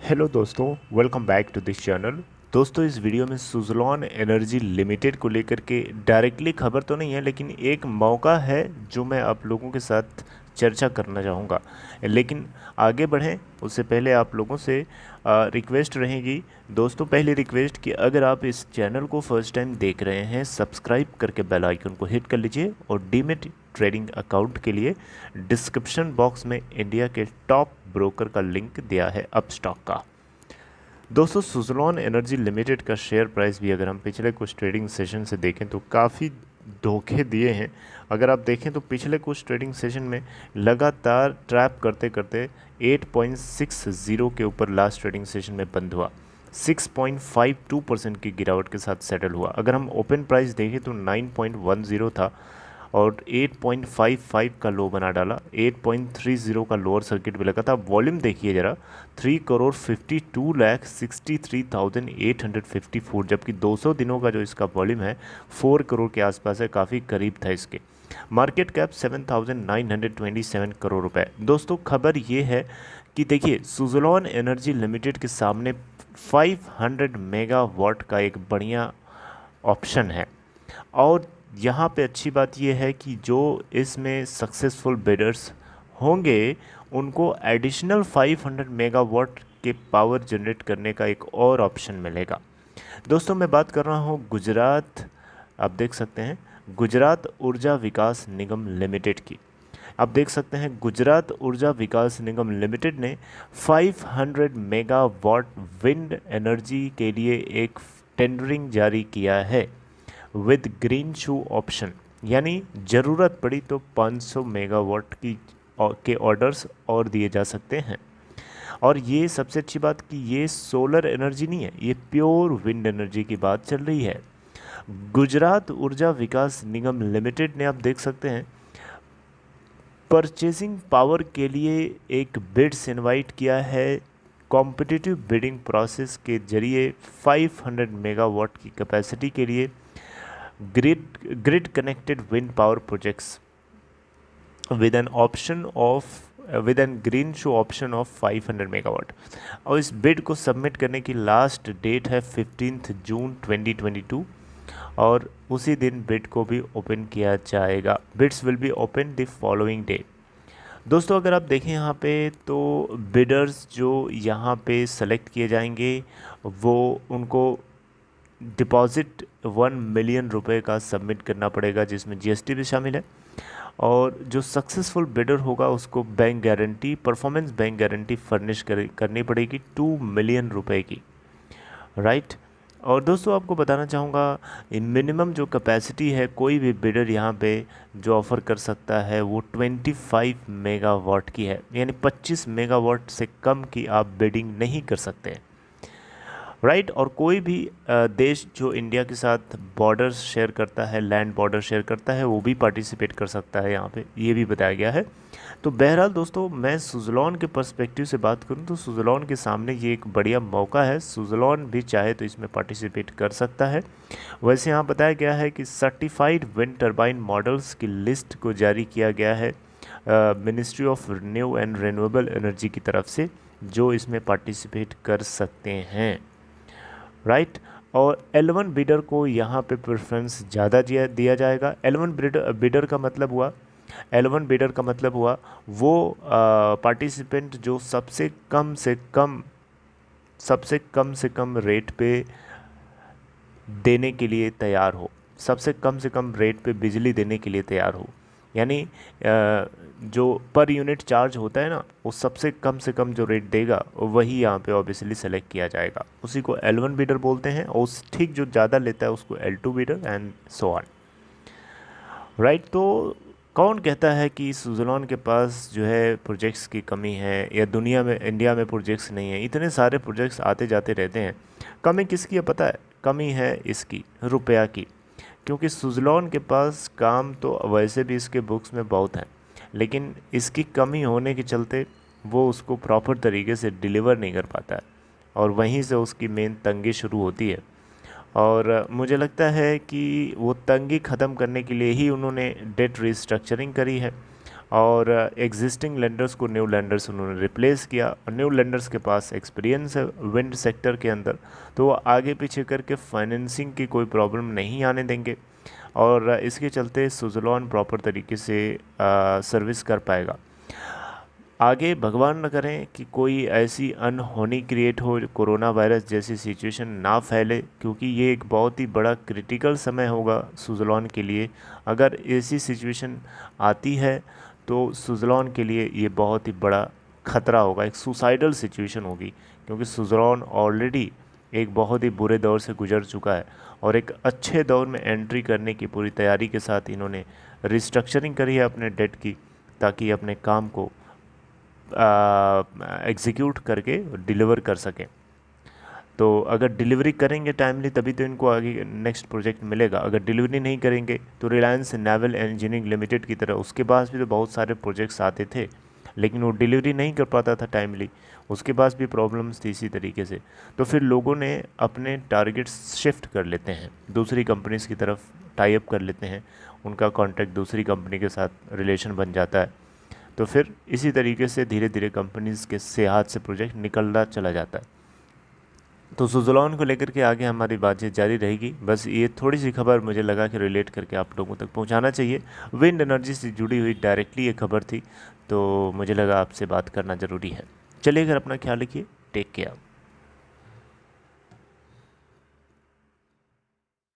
Hello दोस्तों, welcome back to this channel. दोस्तों, इस वीडियो में सुज़लॉन एनर्जी लिमिटेड को लेकर के डायरेक्टली खबर तो नहीं है, लेकिन एक मौका है जो मैं आप लोगों के साथ चर्चा करना चाहूँगा। लेकिन आगे बढ़ें उससे पहले आप लोगों से रिक्वेस्ट रहेगी। दोस्तों, पहली रिक्वेस्ट कि अगर आप इस चैनल को फर्स्ट टाइम देख रहे हैं, सब्सक्राइब करके बेल आइकन को हिट कर लीजिए और डीमेट ट्रेडिंग अकाउंट के लिए डिस्क्रिप्शन बॉक्स में इंडिया के टॉप ब्रोकर का लिंक दिया है अपस्टॉक का। दोस्तों, सुज़लॉन एनर्जी लिमिटेड का शेयर प्राइस भी अगर हम पिछले कुछ ट्रेडिंग सेशन से देखें तो काफ़ी धोखे दिए हैं। अगर आप देखें तो पिछले कुछ ट्रेडिंग सेशन में लगातार ट्रैप करते करते 8.60 के ऊपर लास्ट ट्रेडिंग सेशन में बंद हुआ। 6.52% की गिरावट के साथ सेटल हुआ। अगर हम ओपन प्राइस देखें तो 9.10 था और 8.55 का लो बना डाला। 8.30 का लोअर सर्किट भी लगा था। वॉल्यूम देखिए ज़रा, 3,52,63,854, जबकि 200 दिनों का जो इसका वॉल्यूम है 4 करोड़ के आसपास है, काफ़ी करीब था इसके। मार्केट कैप 7,927 करोड़ रुपए। दोस्तों, खबर ये है कि देखिए, सुज़लॉन एनर्जी लिमिटेड के सामने 500 मेगावाट का एक बढ़िया ऑप्शन है। और यहाँ पे अच्छी बात यह है कि जो इसमें सक्सेसफुल बिडर्स होंगे उनको एडिशनल 500 मेगावाट के पावर जनरेट करने का एक और ऑप्शन मिलेगा। दोस्तों, मैं बात कर रहा हूँ गुजरात, आप देख सकते हैं, गुजरात ऊर्जा विकास निगम लिमिटेड की। आप देख सकते हैं गुजरात ऊर्जा विकास निगम लिमिटेड ने 500 मेगावाट विंड एनर्जी के लिए एक टेंडरिंग जारी किया है विद ग्रीन शू ऑप्शन। यानी ज़रूरत पड़ी तो 500 मेगावाट के ऑर्डर्स और दिए जा सकते हैं। और ये सबसे अच्छी बात कि ये सोलर एनर्जी नहीं है, ये प्योर विंड एनर्जी की बात चल रही है। गुजरात ऊर्जा विकास निगम लिमिटेड ने, आप देख सकते हैं, परचेसिंग पावर के लिए एक बिड्स इनवाइट किया है। कॉम्पिटिटिव बिडिंग प्रोसेस के जरिए 500 मेगावाट की कैपेसिटी के लिए grid connected wind power projects with an option of with an green show option of 500 megawatt. और इस बिड को सबमिट करने की लास्ट डेट है 15 जून 2022 और उसी दिन बिड को भी ओपन किया जाएगा। Bids will be open the following day. दोस्तों, अगर आप देखें यहाँ पे तो बिडर्स जो यहाँ पे सेलेक्ट किए जाएंगे वो उनको डिपॉजिट 1 मिलियन रुपए का सबमिट करना पड़ेगा, जिसमें जीएसटी भी शामिल है। और जो सक्सेसफुल बिडर होगा उसको bank guarantee, performance bank guarantee furnish करनी पड़ेगी 2 मिलियन रुपए की, राइट। और दोस्तों, आपको बताना चाहूँगा मिनिमम जो कैपेसिटी है कोई भी बिडर यहाँ पे जो ऑफ़र कर सकता है वो 25 मेगावाट की है। यानी 25 मेगावाट से कम की आप बिडिंग नहीं कर सकते हैं, राइट। और कोई भी देश जो इंडिया के साथ बॉर्डर शेयर करता है, लैंड बॉर्डर शेयर करता है, वो भी पार्टिसिपेट कर सकता है, यहाँ पे ये भी बताया गया है। तो बहरहाल दोस्तों, मैं सुज़लॉन के पर्सपेक्टिव से बात करूँ तो सुज़लॉन के सामने ये एक बढ़िया मौका है। सुज़लॉन भी चाहे तो इसमें पार्टिसिपेट कर सकता है। वैसे यहाँ बताया गया है कि सर्टिफाइड विंड टर्बाइन मॉडल्स की लिस्ट को जारी किया गया है ministry of new and renewable energy की तरफ से, जो इसमें पार्टिसिपेट कर सकते हैं, राइट। और L1 बिडर को यहाँ पे प्रेफरेंस ज़्यादा दिया जाएगा। L1 बिडर का मतलब हुआ, L1 बिडर का मतलब हुआ वो पार्टिसिपेंट जो सबसे कम रेट पे देने के लिए तैयार हो, सबसे कम रेट पे बिजली देने के लिए तैयार हो। यानी जो पर यूनिट चार्ज होता है ना, वो सबसे कम से कम जो रेट देगा वही यहाँ पे ऑब्वियसली सेलेक्ट किया जाएगा। उसी को L1 बिडर बोलते हैं। और उस ठीक जो ज़्यादा लेता है उसको L2 bidder and so on, right. तो कौन कहता है कि सुज़लॉन के पास जो है प्रोजेक्ट्स की कमी है या दुनिया में, इंडिया में प्रोजेक्ट्स नहीं है? इतने सारे प्रोजेक्ट्स आते जाते रहते हैं। कमी किसकी है पता है? कमी है इसकी, रुपया की। क्योंकि सुज़लॉन के पास काम तो वैसे भी इसके बुक्स में बहुत हैं, लेकिन इसकी कमी होने के चलते वो उसको प्रॉपर तरीके से डिलीवर नहीं कर पाता है और वहीं से उसकी मेन तंगी शुरू होती है। और मुझे लगता है कि वो तंगी ख़त्म करने के लिए ही उन्होंने डेट रिस्ट्रक्चरिंग करी है और एग्जिस्टिंग लेंडर्स को न्यू लेंडर्स उन्होंने रिप्लेस किया, और न्यू लेंडर्स के पास एक्सपीरियंस है विंड सेक्टर के अंदर, तो वो आगे पीछे करके फाइनेंसिंग की कोई प्रॉब्लम नहीं आने देंगे, और इसके चलते सुज़लॉन प्रॉपर तरीके से सर्विस कर पाएगा। आगे भगवान न करें कि कोई ऐसी अनहोनी क्रिएट हो, कोरोना वायरस जैसी सिचुएशन ना फैले, क्योंकि ये एक बहुत ही बड़ा क्रिटिकल समय होगा सुज़लॉन के लिए। अगर ऐसी सिचुएशन आती है तो सुज़लॉन के लिए ये बहुत ही बड़ा खतरा होगा, एक सुसाइडल सिचुएशन होगी, क्योंकि सुज़लॉन ऑलरेडी एक बहुत ही बुरे दौर से गुजर चुका है, और एक अच्छे दौर में एंट्री करने की पूरी तैयारी के साथ इन्होंने रिस्ट्रक्चरिंग करी है अपने डेट की, ताकि अपने काम को एग्जीक्यूट करके डिलीवर कर सकें। तो अगर डिलीवरी करेंगे टाइमली तभी तो इनको आगे नेक्स्ट प्रोजेक्ट मिलेगा। अगर डिलीवरी नहीं करेंगे तो रिलायंस नेवल इंजीनियरिंग लिमिटेड की तरह उसके पास भी तो बहुत सारे प्रोजेक्ट्स आते थे, लेकिन वो डिलीवरी नहीं कर पाता था टाइमली, उसके पास भी प्रॉब्लम्स थी इसी तरीके से। तो फिर लोगों ने अपने टारगेट्स शिफ्ट कर लेते हैं, दूसरी कंपनीज़ की तरफ टाई अप कर लेते हैं, उनका कॉन्ट्रैक्ट दूसरी कंपनी के साथ रिलेशन बन जाता है। तो फिर इसी तरीके से धीरे धीरे कंपनीज़ के से हाथ से प्रोजेक्ट निकलता चला जाता है। तो सुज़लॉन को लेकर के आगे हमारी बातचीत जारी रहेगी। बस ये थोड़ी सी खबर मुझे लगा कि रिलेट करके आप लोगों तक पहुंचाना चाहिए। विंड एनर्जी से जुड़ी हुई डायरेक्टली ये खबर थी, तो मुझे लगा आपसे बात करना ज़रूरी है। चलिए, अगर अपना ख्याल रखिए, टेक केयर।